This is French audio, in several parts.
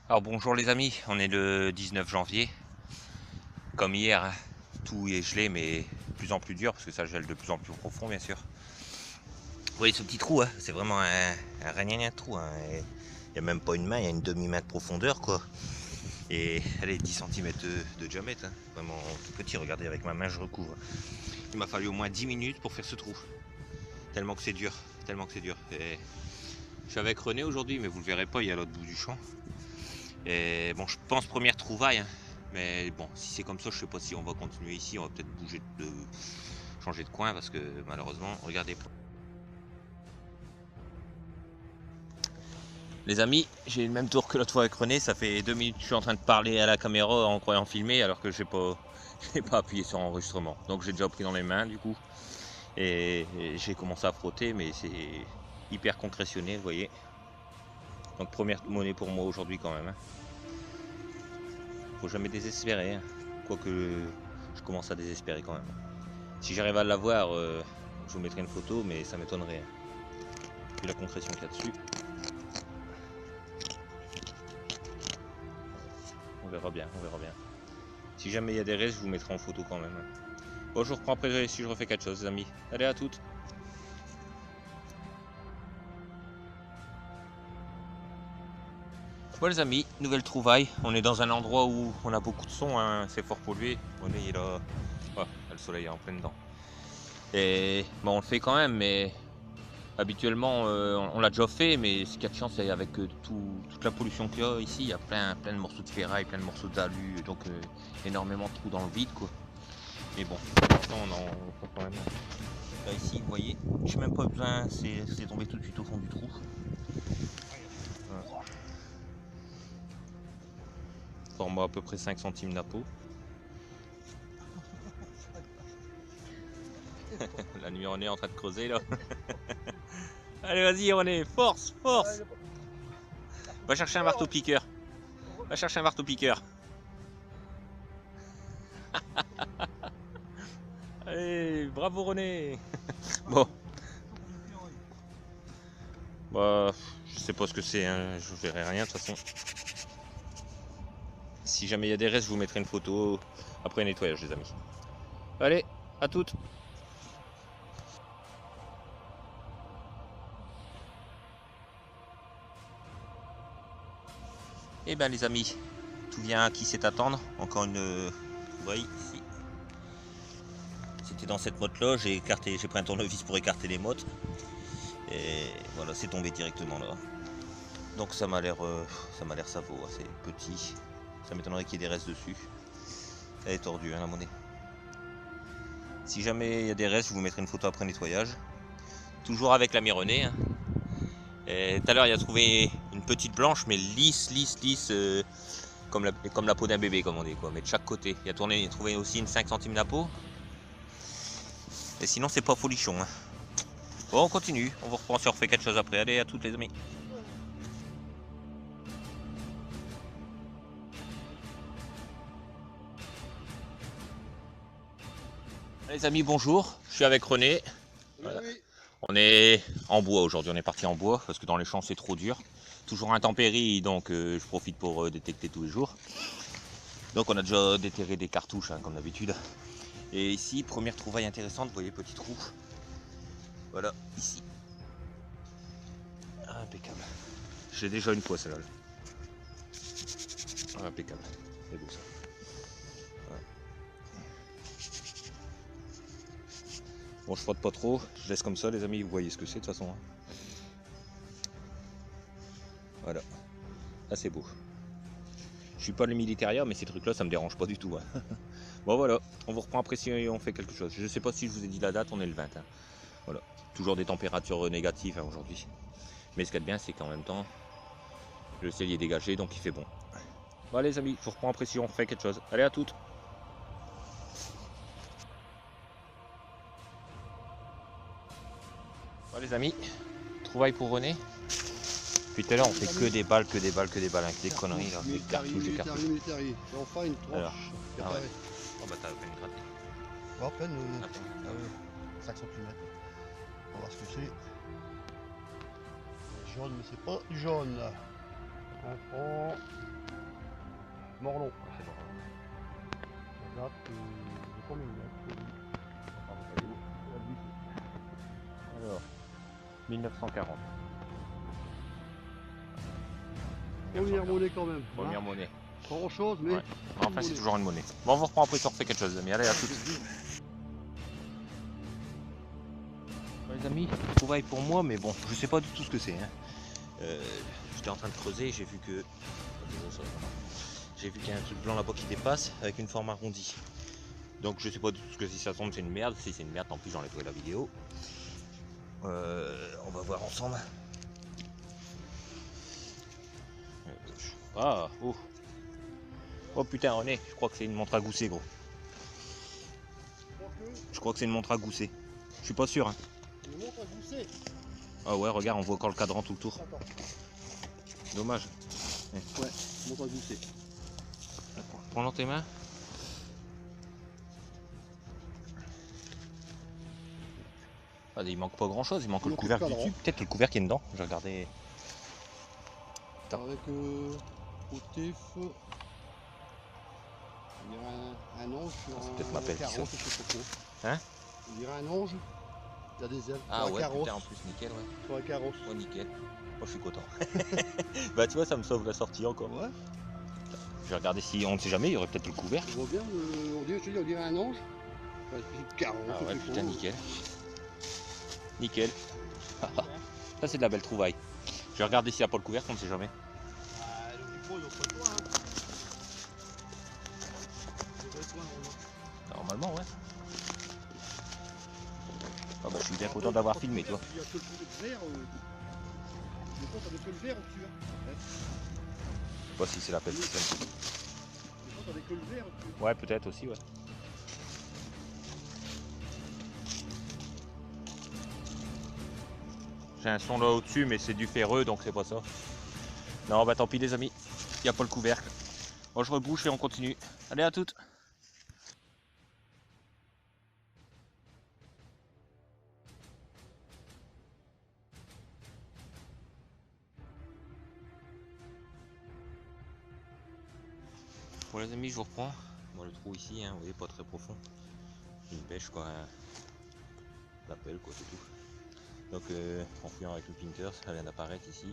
Alors bonjour les amis, on est le 19 janvier. Comme hier, hein, tout est gelé mais de plus en plus dur parce que ça gèle de plus en plus profond bien sûr. Vous voyez ce petit trou, hein, c'est vraiment un ragnagna de trou. Hein, il n'y a même pas une main, il y a une demi-main de profondeur quoi. Et allez, 10 cm de diamètre, hein, vraiment tout petit, regardez avec ma main je recouvre. Il m'a fallu au moins 10 minutes pour faire ce trou. Tellement que c'est dur, tellement que c'est dur. Et je suis avec René aujourd'hui mais vous le verrez pas, il est à l'autre bout du champ. Et bon, je pense première trouvaille, hein. Mais bon, si c'est comme ça, je sais pas si on va continuer ici. On va peut-être bouger changer de coin parce que malheureusement, regardez. Les amis, j'ai le même tour que l'autre fois avec René. Ça fait 2 minutes que je suis en train de parler à la caméra en croyant filmer alors que j'ai pas appuyé sur enregistrement. Donc j'ai déjà pris dans les mains du coup. Et j'ai commencé à frotter, mais c'est hyper concrétionné, vous voyez. Donc première monnaie pour moi aujourd'hui quand même, hein. Faut jamais désespérer, hein. Quoique je commence à désespérer quand même. Si j'arrive à l'avoir, je vous mettrai une photo, mais ça m'étonnerait, hein. Vu la concrétion qu'il y a dessus. On verra bien, on verra bien. Si jamais il y a des restes, je vous mettrai en photo quand même, hein. Bon, je vous reprends après si je refais quelque chose, les amis. Allez, à toutes. Bon les amis, nouvelle trouvaille. On est dans un endroit où on a beaucoup de son, hein. C'est fort pollué. On est là. Oh, le soleil est en plein dedans. Et bon, on le fait quand même, mais habituellement, on l'a déjà fait, mais ce qu'il y a de chance, c'est avec toute la pollution qu'il y a ici, il y a plein de morceaux de ferraille, plein de morceaux d'alu, donc énormément de trous dans le vide, quoi. Mais bon, pour l'instant, on fait quand même. Là, ici, vous voyez, je n'ai même pas besoin, c'est tombé tout de suite au fond du trou. Voilà. Format à peu près 5 centimes d'apeau. La nuit, on est en train de creuser, là. Allez, vas-y, René, force, force. Va chercher un marteau-piqueur. Va chercher un marteau-piqueur. Allez, bravo René. Bon, bah, je sais pas ce que c'est, hein. Je verrai rien de toute façon. Si jamais il y a des restes, je vous mettrai une photo après nettoyage, les amis. Allez, à toutes. Et ben les amis, tout vient qui sait attendre. Encore une trouvaille ici. C'était dans cette motte là, j'ai pris un tournevis pour écarter les mottes. Et voilà, c'est tombé directement là. Donc ça m'a l'air ça vaut, c'est petit. Ça m'étonnerait qu'il y ait des restes dessus. Elle est tordue, hein, la monnaie. Si jamais il y a des restes, je vous mettrai une photo après nettoyage. Toujours avec la René, hein. Tout à l'heure, il a trouvé une petite blanche, mais lisse, comme la peau d'un bébé, comme on dit, quoi. Mais de chaque côté. Il a trouvé aussi une 5 centimes la peau. Et sinon, c'est pas folichon, hein. Bon, on continue. On vous reprend si on refait quelque chose après. Allez, à toutes les amis. Les amis, bonjour. Je suis avec René. Voilà. On est en bois aujourd'hui. On est parti en bois parce que dans les champs, c'est trop dur. Toujours intempérie, donc je profite pour détecter tous les jours. Donc on a déjà déterré des cartouches, hein, comme d'habitude. Et ici, première trouvaille intéressante, vous voyez, petit trou. Voilà, ici. Impeccable. J'ai déjà une fois celle-là. Impeccable. C'est beau ça. Ouais. Bon, je frotte pas trop. Je laisse comme ça, les amis. Vous voyez ce que c'est de toute façon, hein. Voilà. Là, c'est beau. Je suis pas le militaire, mais ces trucs-là, ça me dérange pas du tout, hein. Bon, voilà. On vous reprend après si on fait quelque chose. Je sais pas si je vous ai dit la date, on est le 20, hein. Voilà. Toujours des températures négatives, hein, aujourd'hui. Mais ce qu'il y a de bien, c'est qu'en même temps, le ciel est dégagé, donc il fait bon. Bon, les amis, je vous reprends après si on fait quelque chose. Allez, à toutes. Bon, les amis, trouvaille pour René. Depuis tout à l'heure, on fait que des balles, avec des conneries là, des cartouches, des cartouches. C'est enfin une tranche. Alors, ah ouais. Oh bah t'as fait une gratte. À peine Ah ouais. 5 cm. On va voir ce que c'est. Jaune, mais c'est pas du jaune là. 1 franc. Morlon. Ouais, c'est bon. La date, j'ai pas mis une date. Elle est où? Alors, 1940. Première monnaie quand même. Première Hein. monnaie. Pas grand chose, mais. Ouais. Enfin, c'est toujours une monnaie. Bon, on vous reprend après si on refait quelque chose, les amis. Allez, à toutes. Les amis, trouvaille pour moi, mais bon, je sais pas du tout ce que c'est. Hein. J'étais en train de creuser, j'ai vu que. J'ai vu qu'il y a un truc blanc là-bas qui dépasse avec une forme arrondie. Donc je sais pas du tout ce que si ça tombe c'est une merde. Si c'est une merde, tant pis, j'enlèverai la vidéo. On va voir ensemble. Ah, oh. Oh putain, René, je crois que c'est une montre à gousset, gros. Je crois que c'est une montre à gousset. Je suis pas sûr. Hein. Une montre à gousset. Ah ouais, regarde, on voit encore le cadran tout le tour. Attends. Dommage. Ouais, montre à gousset. Prends dans tes mains. Ah, il manque pas grand chose, il manque le couvercle du dessus. Peut-être le couvercle qui est dedans. Je vais regarder. Avec Otif, il y a un ange sur C'est peut-être ma pelle qui carrosse, saute. je sais pas trop. Hein? Il dirait un ange, il y a des ailes. Ah sur un ouais, carrosse. putain, en plus, nickel, ouais. Sur un carrosse. Ouais, nickel. Oh, je suis content. Bah, tu vois, ça me sauve la sortie encore. Ouais, Je vais regarder si, on ne sait jamais, il y aurait peut-être le couvercle. on voit bien, on dirait, je te dis, on dirait un ange. Enfin, une petite carrosse. Ah je ouais, sais putain, pas. nickel. Nickel. Ça, c'est de la belle trouvaille. Je vais regarder s'il n'y a pas le couvercle, on ne sait jamais. Ah, le micro, il doit pas loin. Hein. Il doit être loin, Normalement, ouais. Ah bah, je suis bien content d'avoir filmé, tu vois. Il y a que le vert. Je pense avec le vert au-dessus. Hein. Je sais pas si c'est la pelle qui sonne. Je pense avec le vert au-dessus. Ouais, peut-être aussi, ouais. J'ai un son là au-dessus, mais c'est du ferreux, donc c'est pas ça. Non, bah tant pis, les amis. Il n'y a pas le couvercle. Bon, je rebouche et on continue. Allez, à toutes. Bon, les amis, je vous reprends. Bon, le trou ici, hein, vous voyez, pas très profond. Une pêche, quoi. La pelle, quoi, c'est tout. Donc, en fouillant avec le Pinter, ça vient d'apparaître ici.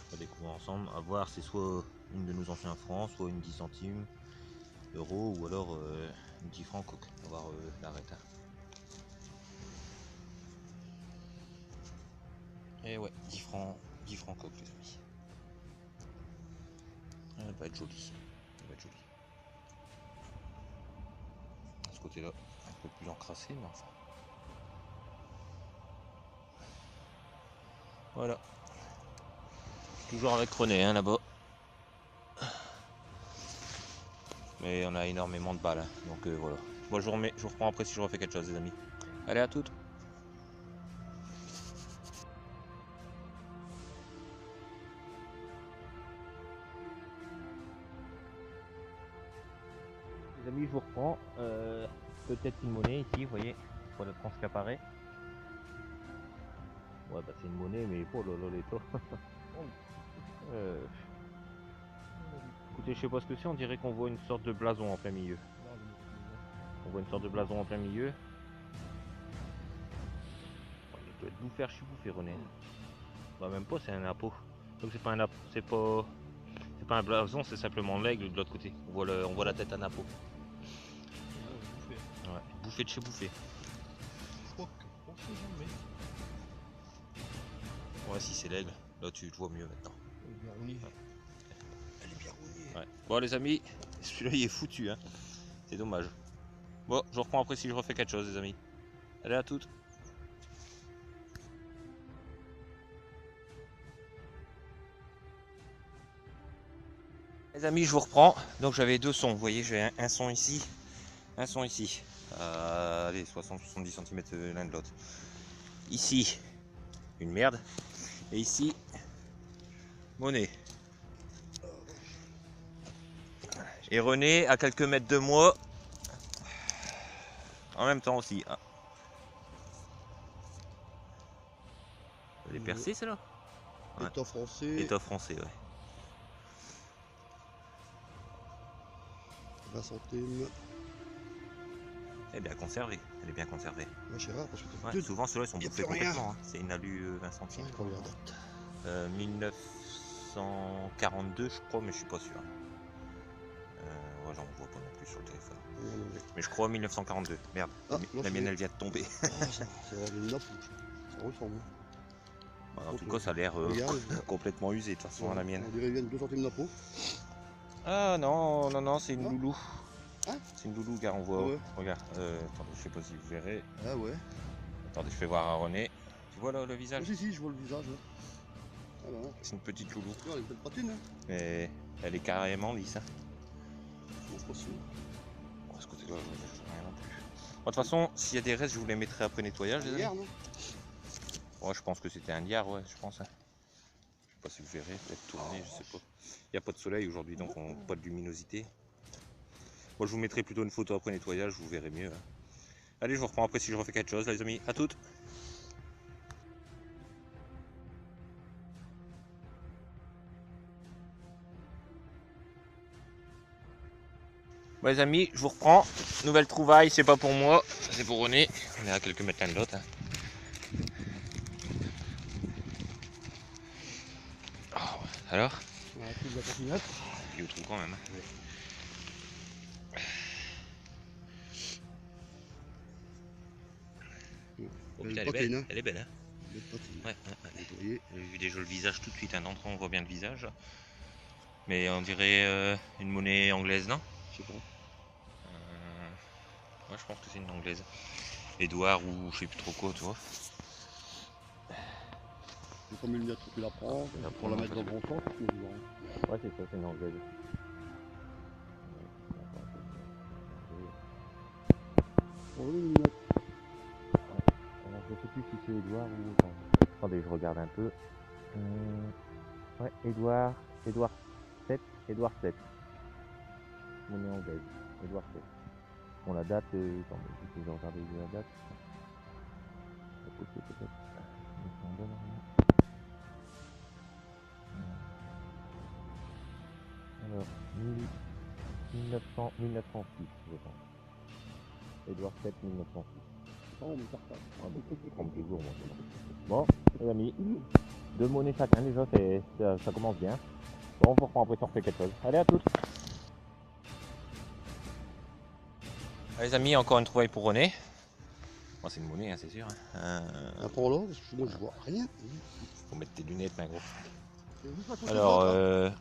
On va découvrir ensemble. À voir, c'est soit une de nos anciens francs, soit une 10 centimes euros, ou alors une 10 francs coque. On va voir l'arrêt. Et ouais, 10 francs coque, les amis. Elle va être jolie. Elle va être jolie. Ce côté-là, un peu plus encrassé, mais enfin. Voilà. Toujours avec René, hein, là-bas. Mais on a énormément de balles, hein, donc voilà. Bon, je vous reprends après si je refais quelque chose, les amis. Allez, à toutes. Les amis, je vous reprends. Peut-être une monnaie ici, vous voyez. Voilà le France qui apparaît. Ouais, bah c'est une monnaie, mais oh là là, les taux. Écoutez, je sais pas ce que c'est, on dirait qu'on voit une sorte de blason en plein milieu. On voit une sorte de blason en plein milieu. Oh, il doit être bouffé, archi bouffé, René. Bah même pas, c'est un appôt. Donc c'est pas un appôt, c'est pas un blason, c'est simplement l'aigle de l'autre côté. On voit la tête à Napo. Ouais, bouffé de chez bouffé. Ouais, si c'est l'aigle, là tu le vois mieux maintenant. Elle est bien rouillée. Ouais. Bon les amis, celui-là il est foutu, hein. C'est dommage. Bon, je reprends après si je refais quelque chose, les amis. Allez, à toutes. Les amis, je vous reprends. Donc j'avais deux sons, vous voyez, j'ai un son ici, un son ici. Allez, 60-70 cm l'un de l'autre. Ici, une merde. Et ici, monnaie. Et René, à quelques mètres de moi, en même temps aussi. Ah. Elle est percée, celle-là? Ouais. Étoffe français. Étoffe français, ouais. 20 centimes. Elle est bien conservée. Elle est bien conservée. Là, c'est rare parce que Ouais, d'habitude, souvent ceux-là ils sont y a bouffés plus rien. complètement. Hein. C'est une alu 20 centimes. ouais, première date. 1942 je crois, mais je suis pas sûr. Ouais, j'en vois pas non plus sur le téléphone. Mais je crois 1942. Merde, Ah, non, la mienne c'est- elle vient de tomber. Ah, c'est vraiment une nappe. Ça ressemble. En tout cas, ça a l'air Regarde, complètement usé de toute façon, la mienne. On dirait bien 2 centimes d'impôt. Ah non, non, non, c'est une Non. loulou. Hein? C'est une loulou, car on voit. Ah ouais. Regarde, attendez, je sais pas si vous verrez. Ah ouais. Attendez, je fais voir à René. Tu vois là le Ah, visage? si, je vois le visage. Là. Ah bah, C'est une petite loulou. elle a une belle patine. Hein. Mais elle est carrément lisse. Hein. Non, c'est pas sûr. Bon, à ce côté-là, je vois rien non plus. Bon, de toute façon, s'il y a des restes, je vous les mettrai après nettoyage. Les amis. Regarde, non? Ouais, je pense que c'était un liard, ouais, je pense. Hein. Je sais pas si vous verrez, peut-être tourner, je sais pas. Il n'y a pas de soleil aujourd'hui, donc on pas de luminosité. Moi, je vous mettrai plutôt une photo après nettoyage, vous verrez mieux. Hein. Allez, je vous reprends après si je refais quelque chose, les amis. À toutes. Bon, les amis, je vous reprends. Nouvelle trouvaille, c'est pas pour moi, c'est pour René. On est à quelques mètres l'un de l'autre. Hein. Oh, alors On a pris de la patinette. il vous trouve quand même. Hein. Oh, putain, elle est belle, elle est belle. Hein. Belle patine. Ouais, Nettoyée. j'ai vu déjà le visage tout de suite, hein. D'entrée on voit bien le visage. Mais on dirait une monnaie anglaise, non? Je sais pas. Ouais, je pense que c'est une anglaise. Édouard ou je sais plus trop quoi, tu vois. J'ai pas mis le mien, tu la prends. Pour la mettre dans le bon sens. Ouais, c'est ça, c'est une anglaise. On va une lunette. Alors, je sais plus si c'est Édouard ou. Attendez, je regarde un peu. Ouais, Édouard 7. Monnaie anglaise. Édouard 7. Bon, la date, attendez, je vais regarder la date. À côté, peut-être. Alors, 1906, je pense. Édouard 7, 1906. Oh, mais ça repart. Comme toujours, moi. Bon, les amis, 2 monnaies chacun, déjà, ça commence bien. Bon, on vous reprend après si on refait quelque chose. Allez, à toutes. Allez, les amis, encore une trouvaille pour René. Bon, c'est une monnaie, hein, c'est sûr. Hein. Prends là, parce que moi je vois rien. Faut mettre tes lunettes, ma gros. C'est juste à côté Alors, de l'autre,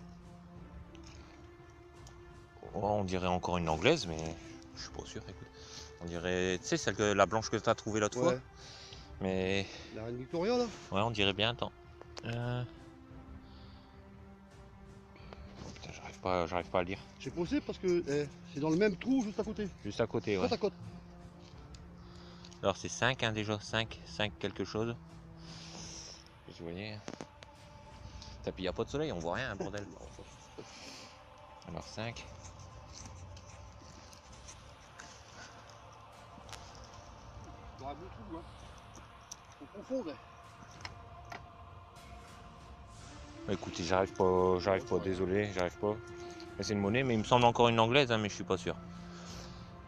on dirait encore une anglaise, mais je suis pas sûr, écoute. On dirait, tu sais, la blanche que tu as trouvée l'autre hein. fois. Mais, La reine Victoria là. ouais, on dirait bien, attends. Oh, putain, j'arrive pas à lire. C'est possible parce que c'est dans le même trou juste à côté. Juste à côté, ouais. Côte à côte. Alors, c'est 5, hein, déjà, 5 quelque chose. Vous voyez. Puis il n'y a pas de soleil, on voit rien, hein, bordel. Alors 5. Dans un beau trou, hein. On confond. Écoutez, j'arrive pas, désolé, j'arrive pas. Mais c'est une monnaie, mais il me semble encore une anglaise, hein, mais je suis pas sûr.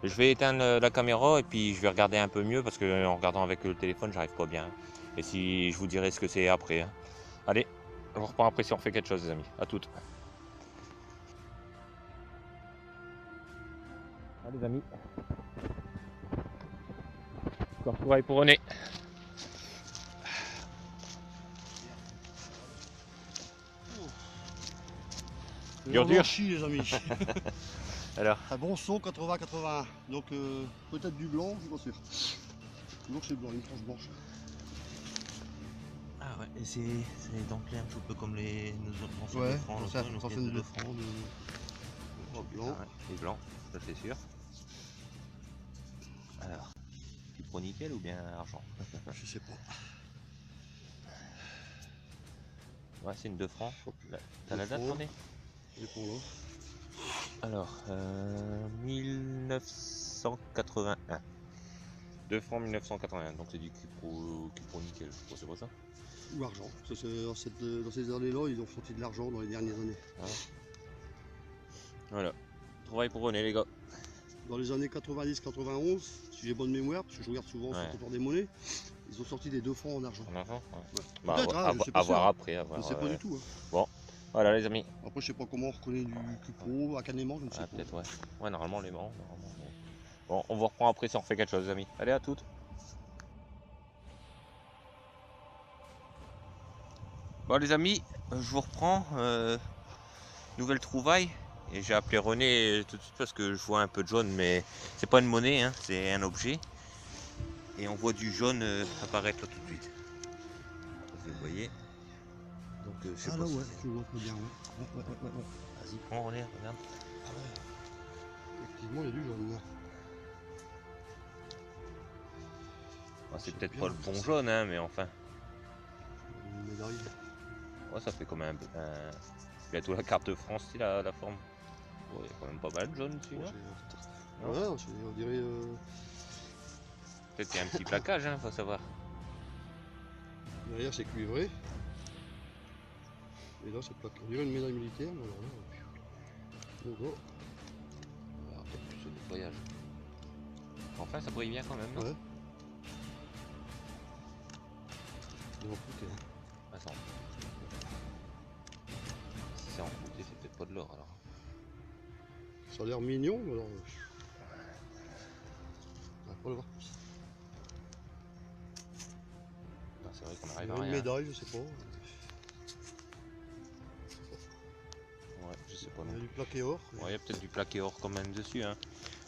Je vais éteindre la caméra et puis je vais regarder un peu mieux parce que en regardant avec le téléphone, j'arrive pas bien. Et si je vous dirai ce que c'est après. Hein. Allez, je vous reprends après si on refait quelque chose, les amis. À toutes. Allez, les amis. Encore trouvaille pour René. Dur. Chie, les amis. Alors, Un bon saut 80-81. Donc peut-être du blanc, je suis pas sûr. Toujours c'est blanc, une tranche blanche. ah ouais, et c'est donc un petit peu comme nos autres anciens Ouais, de francs, ça nos c'est pièces de de francs. Blanc. Ah ouais, les blancs, ça c'est sûr. Alors, tu prends nickel ou bien argent? Je sais pas. Ouais, c'est une 2 francs. T'as la date, francs. René? Et pour là. Alors, 1981. 2 francs 1981, donc c'est du Cupro nickel, je crois, c'est pas ça? Ou argent. Dans ces années-là, ils ont sorti de l'argent dans les dernières années. Voilà. Trouvaille pour René, les gars. dans les années 90-91, si j'ai bonne mémoire, parce que je regarde souvent sur le comptoir des monnaies, ils ont sorti des 2 francs en argent. En argent, ouais. Ouais. Bah, Peut-être, hein, je sais pas à voir sûr. après. À Je voir, ne sais pas du tout. Hein. Bon, voilà les amis. Après, je sais pas comment on reconnaît du cupro, accanément, je ne sais Ah, pas. peut-être, ouais. Ouais, normalement, les marrons. Bon, on vous reprend après si on refait quelque chose, les amis. Allez, à toutes. Bon, les amis, je vous reprends. Nouvelle trouvaille. Et j'ai appelé René tout de suite parce que je vois un peu de jaune, mais c'est pas une monnaie, hein, c'est un objet. Et on voit du jaune apparaître là tout de suite. Vous le voyez. Donc, je sais Ah pas là, si ouais, je vois très bien. Ouais. Vas-y, prends René, regarde. Ah ouais. Effectivement, il y a du jaune. Là. Ah, c'est peut-être pas le bon jaune, hein, mais enfin. Une médaille. Ouais, ça fait comme bientôt la carte de France, c'est la forme. Il y a quand même pas mal de jaune dessus, non? Ouais, on dirait. Peut-être qu'il y a un petit plaquage, hein, faut savoir. Derrière, c'est cuivré. Et là, c'est plaqué. On dirait une médaille militaire, mais alors là. Oh, Alors, peut-être plus au nettoyage. Enfin, ça brille bien quand même, non? ouais. On va coûter. Attends. Si c'est en croûté, c'est peut-être pas de l'or alors. Ça a l'air mignon, mais alors. On va pas le voir. Non, c'est vrai qu'on Il y arrive a à une rien. médaille, je sais pas. Ouais, je sais pas Il y non. a du plaqué or. Ouais, il y a peut-être du plaqué or quand même dessus, hein.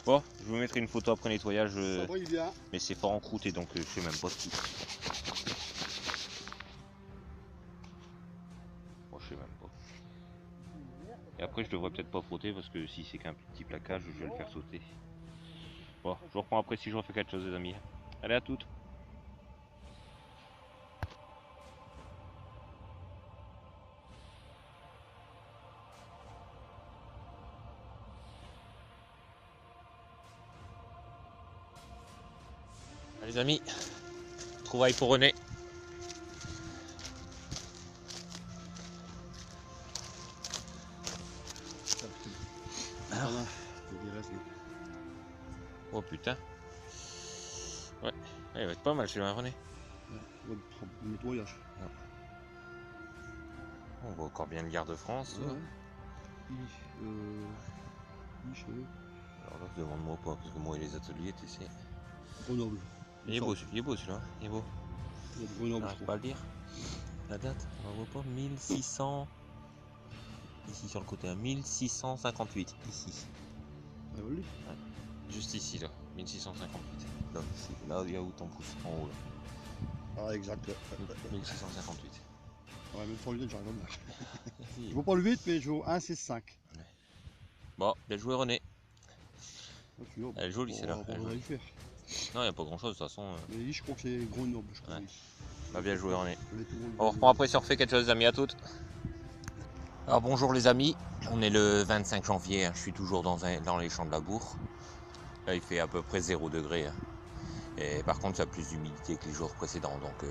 Bon, je vous mettrai une photo après nettoyage. Ça brille bien. Mais c'est fort encrouté, donc je sais même pas ce qui. Bon, je sais même pas. Et après, je devrais peut-être pas frotter parce que si c'est qu'un petit plaquage, je vais le faire sauter. Bon, je vous reprends après si je refais quelque chose, les amis. Allez, à toutes. Allez, les amis, trouvaille pour René. Alors, il y a des restes. Oh putain. Ouais, il va être pas mal celui-là, René. Ouais, nettoyage. On voit encore bien le garde-France. Ouais. Alors là, demande-moi pas, parce que moi et les ateliers, tu sais. Grenoble. Il est beau celui-là, il est beau. Il y a de Grenoble, je J'arrive trouve. pas à le dire. La date, on la voit pas, 1600. Ici sur le côté, hein, 1658, ici. Ah, oui. Ouais. Juste ici, là, 1658. Là, là, il y a où ton pouce, en haut, là. Ah, exact. 1658. Ouais, même sans lunettes, j'arrive à le voir. Si. Je vois pas le 8, mais je vois 1, 6, 5. Bon, bien joué, René. Elle Elle est jolie, celle-là. On va le faire. Non, il n'y a pas grand-chose, de toute façon. Mais je crois que c'est Grenoble, je crois. Ouais. Bah, bien joué, René. Tout le monde On reprend après si on refait quelque chose, les amis, à toutes. Alors bonjour les amis, on est le 25 janvier, hein. Je suis toujours dans les champs de labour. Là il fait à peu près 0 degré. Hein. Et par contre ça a plus d'humidité que les jours précédents, donc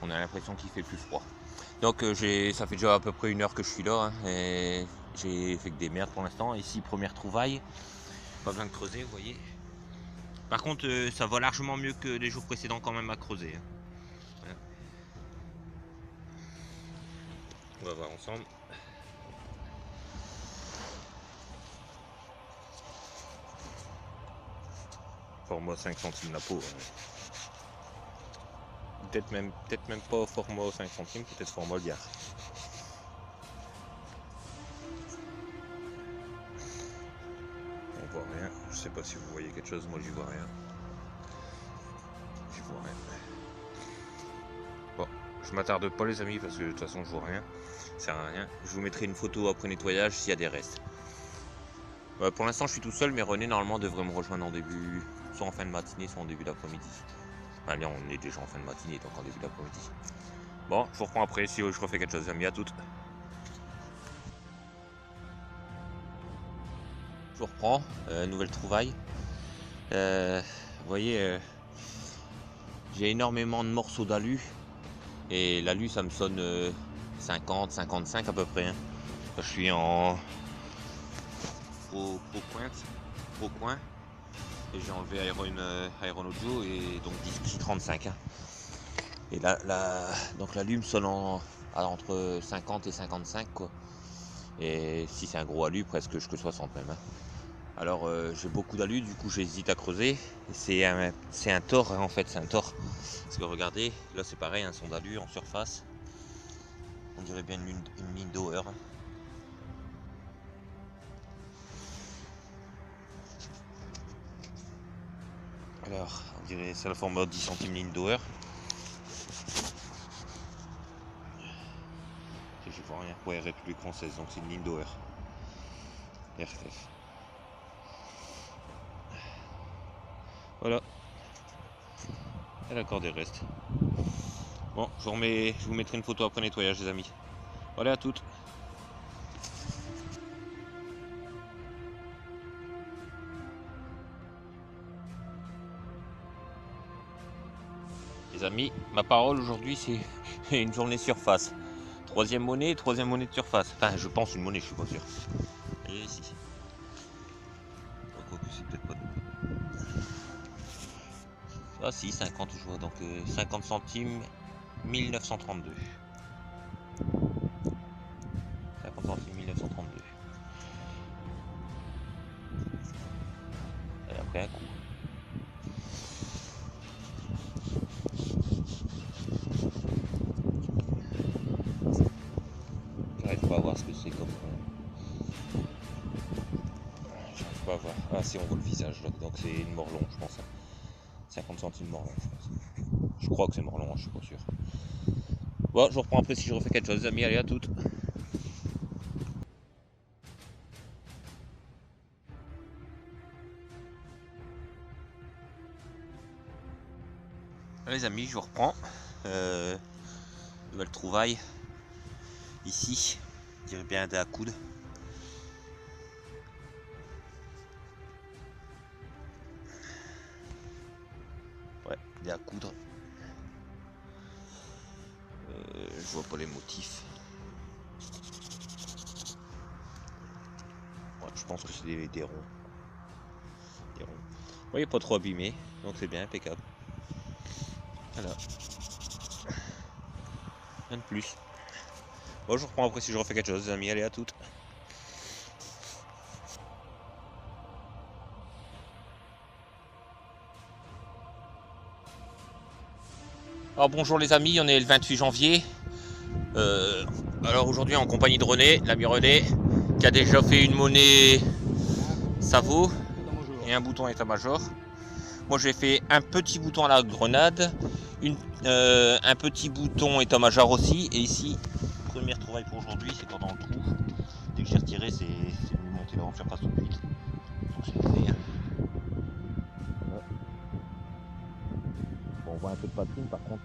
on a l'impression qu'il fait plus froid. Donc ça fait déjà à peu près 1 heure que je suis là, hein, et j'ai fait que des merdes pour l'instant. Ici première trouvaille, pas besoin de creuser, vous voyez. Par contre ça va largement mieux que les jours précédents quand même à creuser. Hein. Voilà. On va voir ensemble. Format 5 centimes la peau. Peut-être même pas format 5 centimes, peut-être format liard. On voit rien. Je sais pas si vous voyez quelque chose, moi j'y vois rien. J'y vois rien. Bon, je m'attarde pas les amis parce que de toute façon je vois rien. Ça sert à rien. Je vous mettrai une photo après nettoyage s'il y a des restes. Pour l'instant je suis tout seul, mais René normalement devrait me rejoindre en début, soit en fin de matinée, soit en début d'après-midi. Allez, on est déjà en fin de matinée, donc en début d'après-midi. Bon, je vous reprends après si je refais quelque chose, les amis, à toutes. Je vous reprends, nouvelle trouvaille. Vous voyez, j'ai énormément de morceaux d'alu. Et l'alu, ça me sonne 50, 55 à peu près. Hein. Je suis aux pointes. au coin. Et j'ai enlevé Aeronojo et donc disque 35. Hein. Et là, donc la lume sonne entre 50 et 55 quoi. Et si c'est un gros alu, presque jusque 60 même. Hein. Alors j'ai beaucoup d'alus, du coup j'hésite à creuser. C'est un tore hein, en fait, c'est un tore. Parce que regardez, là c'est pareil, un son d'alu en surface. On dirait bien une ligne d'Auer. Hein. Alors, on dirait c'est la forme 10 centimes ligne d'Auer. Je vois rien. Ouais, République française, donc c'est une ligne d'Auer. RF. Voilà. Elle accorde des restes. Bon, je vous mettrai une photo après nettoyage, les amis. Voilà, à toutes. Les amis, ma parole aujourd'hui, c'est une journée surface. Troisième monnaie de surface. Enfin, je pense une monnaie, je suis pas sûr. Et ici. Quoique c'est peut-être pas. Ah si, 50 je vois, donc 50 centimes, 1932. 50 centimes, 1932. Et après un coup. J'arrive pas à voir ce que c'est comme. J'arrive pas à voir. Ah si, on voit le visage là, donc c'est une morlon, je pense. 50 centimes morlon, je pense. Je crois que c'est morlon, je suis pas sûr. Bon, je reprends après si je refais quelque chose, les amis. Allez, à toutes. Les amis, je reprends. Nouvelle trouvaille. Ici, je dirais bien des à coude. Ouais, des à coudre. Je vois pas les motifs. Ouais, je pense que c'est des ronds. Des ronds. Vous voyez, pas trop abîmé, donc c'est bien, impeccable. Voilà. Rien de plus. Bon, je reprends après si je refais quelque chose, les amis. Allez, à toutes. Alors bonjour les amis, on est le 28 janvier. Alors aujourd'hui en compagnie de René, l'ami René, qui a déjà fait une monnaie Savo et un bouton état-major. Moi j'ai fait un petit bouton à la grenade, un petit bouton état-major aussi. Et ici, première trouvaille pour aujourd'hui, c'est pendant le trou. Dès que j'ai retiré, c'est venu monter en surface tout de suite. Donc c'est fait. Bon, on voit un peu de patine par contre.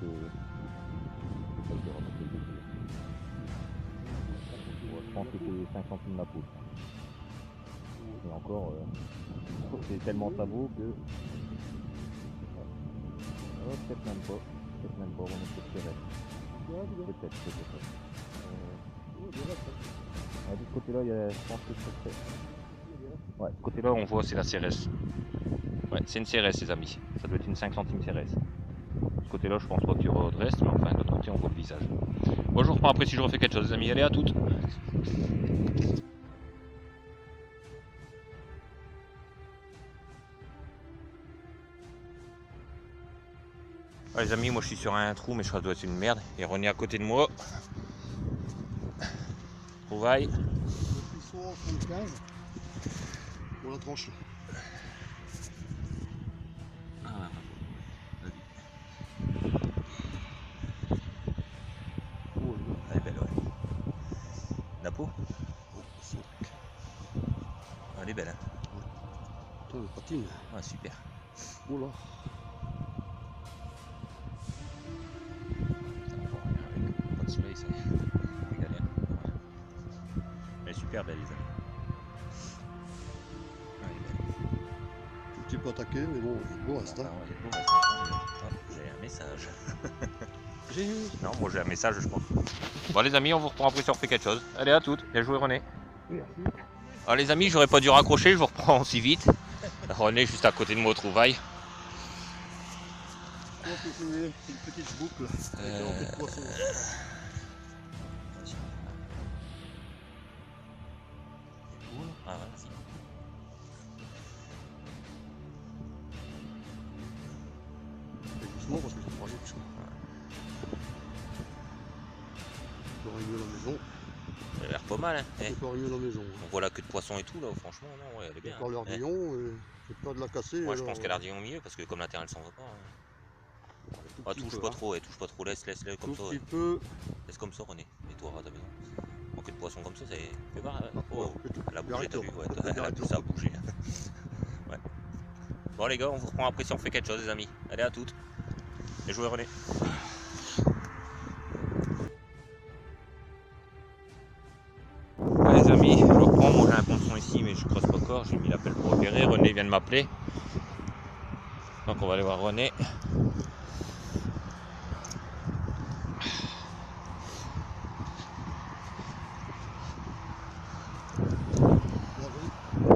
Je pense que c'est 5 centimes la peau. Et encore, c'est tellement Savo que. Oh, peut-être même pas. Peut-être même pas, on est peut-être serré. Peut-être. Ah, de ce côté-là, je pense que c'est fait. Ouais, ce côté-là, on voit, c'est la CRS. Ouais, c'est une CRS, les amis. Ça doit être une 5 centimes CRS. De ce côté-là, je pense pas qu'il y aura de reste, mais enfin, de l'autre côté, on voit le visage. Bon, je reprends après si je refais quelque chose, les amis. Allez, à toutes. Ouais, les amis, moi je suis sur un trou, mais je crois que ça doit être une merde. Et René à côté de moi. Trouvaille. Depuis 175 pour la trancher. Oh, elle est belle, ouais. La peau? Elle est belle, hein. Putain, le patine. Ouais, super. Oh là. Pas de soleil, c'est galère. Elle est super belle, les amis. Elle est belle. Un petit peu attaqué, mais bon, beau reste. Hein. J'ai un message. J'ai eu. Non, moi j'ai un message, je pense. Bon, les amis, on vous reprend après si on refait quelque chose. Allez, à toutes. Bien joué, René. Merci. Alors, les amis, j'aurais pas dû raccrocher, je vous reprends aussi vite. René juste à côté de moi trouvaille. Je pense que c'est une petite boucle avec un peu de poisson. Ah, vas-y. Doucement parce que c'est pas aller plus. J'aurais mieux la maison. Elle a l'air pas mal, hein. Encore mieux la maison. On voit la queue de poisson et tout là, franchement, non, ouais, elle est bien. Encore l'ardillon, j'ai peur de la casser. Moi je pense alors, qu'elle a l'ardillon au milieu parce que comme la terre elle s'en va pas. Hein. tout Ah, petit touche peu, pas hein. trop, touche pas trop, laisse-le comme Tout ça. petit Ouais. peu. Laisse comme ça René, et toi à ta maison. En queue de poisson comme ça, c'est. Fais voir, hein. Ah, Oh, ouais, elle a bougé, arrête t'as là. vu, ouais, elle a plus à bouger. Ouais. Bon les gars, on vous reprend après si on fait quelque chose les amis. Allez à toutes. Et jouez René. Les amis, je reprends, moi j'ai un ponçon ici mais je creuse pas encore, j'ai mis l'appel pour opérer, René vient de m'appeler. Donc on va aller voir René.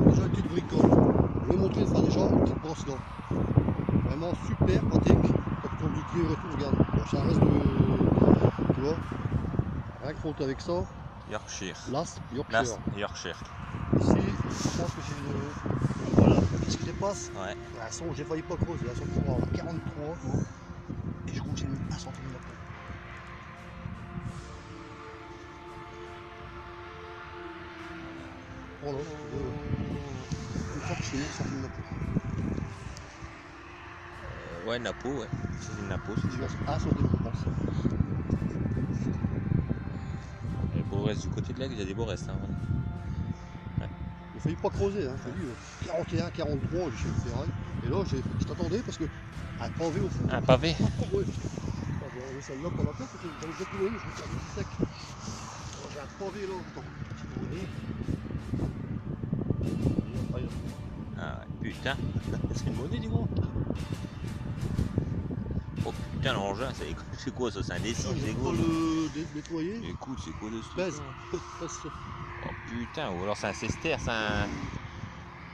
Déjà une petite bricole. Je vais montrer ça déjà, une petite brosse là. Vraiment super pratique. Quand on dit qu'il retour, regarde. Bon, ça reste de. Tu vois. Rien que frotter avec ça. Yorkshire. Last Yorkshire. Last Yorkshire. Ici, je pense que j'ai une. Voilà, ce qui dépasse. Ouais. Elles sont, j'ai failli pas creuser. Elles sont pour 43. Et je crois que j'ai mis 1 cm. Voilà. Je crois que j'ai mis 1 cm. Ouais, Napo, ouais. C'est une Napo, c'est sûr. 1 cm, je pense. Il y a des beaux restes du côté de l'aigle, il y a des beaux restes. Hein. Ouais. J'ai failli pas creuser, hein. Je te dis, 41, 43, j'ai chez le ferraille. Et là, je t'attendais parce que un pavé au fond. Un pavé. Ouais. J'ai enlevé celle-là pour la place parce que j'avais déjà tout noyé, je me suis dit sec. Alors, j'ai un pavé là, attends. Ah ouais, putain. C'est une monnaie du gros. Oh putain l'engin, c'est quoi ça? C'est un D6, Je c'est vais gros. pas le nettoyer. Écoute, c'est quoi de ce truc? Pèse. Pèse ça. Oh putain, ou alors c'est un cester, c'est un.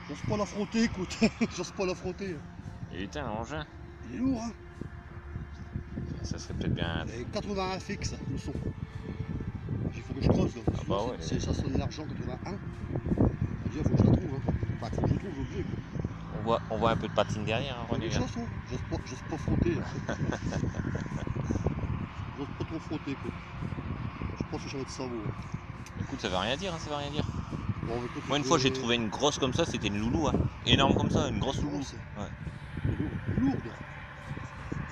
J'ose pas la frotter, écoute. J'ose pas la frotter. Putain l'engin. Il est lourd, hein. Ça serait peut-être bien. Et 81 fixe, le son. Il faut que je creuse là. Ah bah ouais, Ça sonne l'argent 81. Il faut que je la trouve. Hein. Enfin, faut que je le trouve, l'objet. On voit un peu de patine derrière, hein, René. J'ose pas frotter. J'ose pas trop frotter, quoi. Je pense que ça va être savon. Écoute, ça veut rien dire, hein, ça veut rien dire. Bon, écoute, Moi une fois j'ai trouvé une grosse comme ça, c'était une loulou, hein. Énorme comme ça, une grosse loulou. Ouais. Lourde.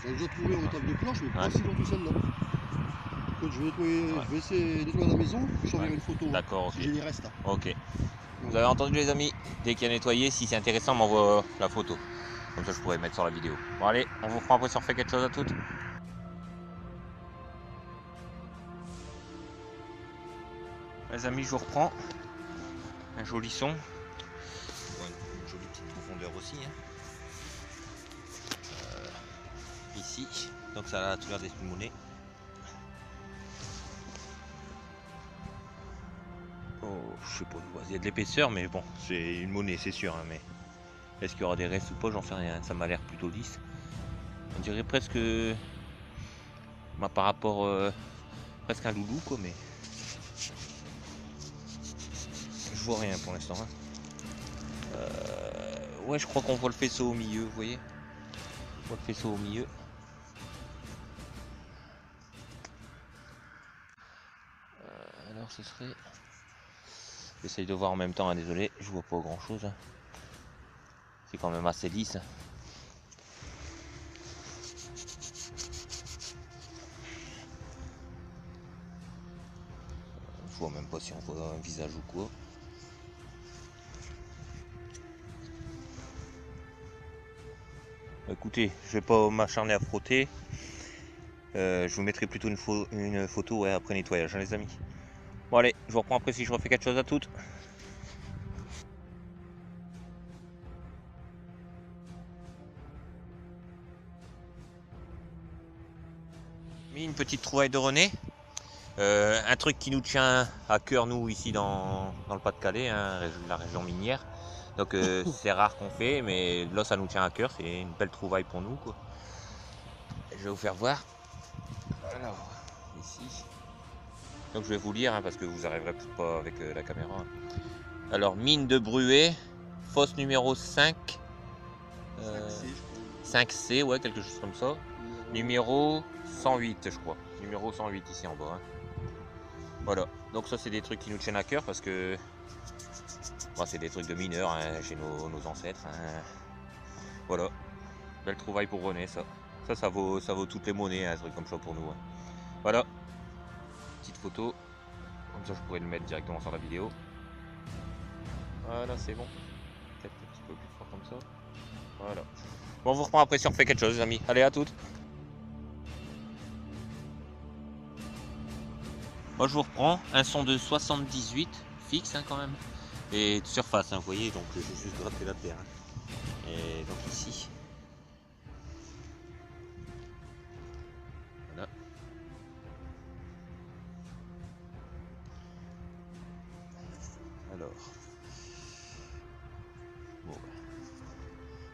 J'en ai déjà trouvé en étape de planche, mais pas si lourde que celle-là. Écoute, je vais essayer de nettoyer la maison, je t'enverrai une photo. D'accord, ok. Si j'ai des restes. Hein. Ok. Vous avez entendu les amis, dès qu'il y a nettoyé, si c'est intéressant, on m'envoie la photo. Comme ça je pourrais mettre sur la vidéo. Bon allez, on vous reprend après si on fait quelque chose à toutes. Les amis, je vous reprends. Un joli son. Une jolie petite profondeur aussi. Hein. Ici. Donc ça a la couleur des monnaies. Oh, je sais pas, il y a de l'épaisseur, mais bon, c'est une monnaie, c'est sûr. Hein, mais est-ce qu'il y aura des restes ou pas, j'en sais rien. Ça m'a l'air plutôt lisse. On dirait presque, par rapport, presque un loulou, quoi, mais je vois rien pour l'instant. Hein. Ouais, je crois qu'on voit le faisceau au milieu, vous voyez. On voit le faisceau au milieu. Alors ce serait... J'essaye de voir en même temps, hein, désolé, je vois pas grand chose. Hein. C'est quand même assez lisse. Je vois même pas si on voit un visage ou quoi. Écoutez, je vais pas m'acharner à frotter. Je vous mettrai plutôt une photo ouais, après nettoyage, hein, les amis. Bon allez, je vous reprends après si je refais quelque chose à toutes. Mis une petite trouvaille de René. Un truc qui nous tient à cœur nous ici dans le Pas-de-Calais, hein, la région minière. Donc c'est rare qu'on fait, mais là ça nous tient à cœur, c'est une belle trouvaille pour nous, quoi. Je vais vous faire voir. Alors, ici. Donc je vais vous lire, hein, parce que vous n'arriverez pas avec la caméra. Hein. Alors, mine de Bruet, fosse numéro 5. 5C, ouais, quelque chose comme ça. Numéro 108, je crois. Numéro 108 ici en bas. Hein. Voilà, donc ça c'est des trucs qui nous tiennent à cœur parce que bon, c'est des trucs de mineurs hein, chez nos ancêtres. Hein. Voilà, belle trouvaille pour René, ça. Ça vaut toutes les monnaies, hein, un truc comme ça pour nous. Hein. Voilà, petite photo. Comme ça je pourrais le mettre directement sur la vidéo. Voilà, c'est bon. Peut-être un petit peu plus fort comme ça. Voilà. Bon, on vous reprend après si on refait quelque chose, les amis. Allez, à toutes. Moi, je vous reprends. Un son de 78, fixe hein, quand même. Et de surface, hein, vous voyez, donc j'ai juste gratté la terre. Hein. Et donc ici. Voilà. Alors. Bon.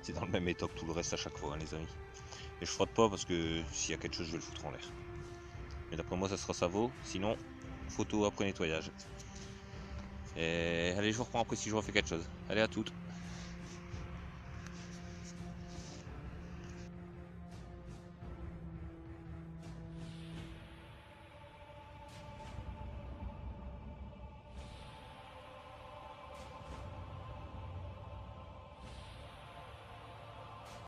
C'est dans le même état que tout le reste à chaque fois, hein, les amis. Et je frotte pas parce que s'il y a quelque chose, je vais le foutre en l'air. Mais d'après moi, ça sera ça vaut. Sinon, photo après nettoyage. Et allez, je vous reprends après si je refais quelque chose. Allez, à toutes.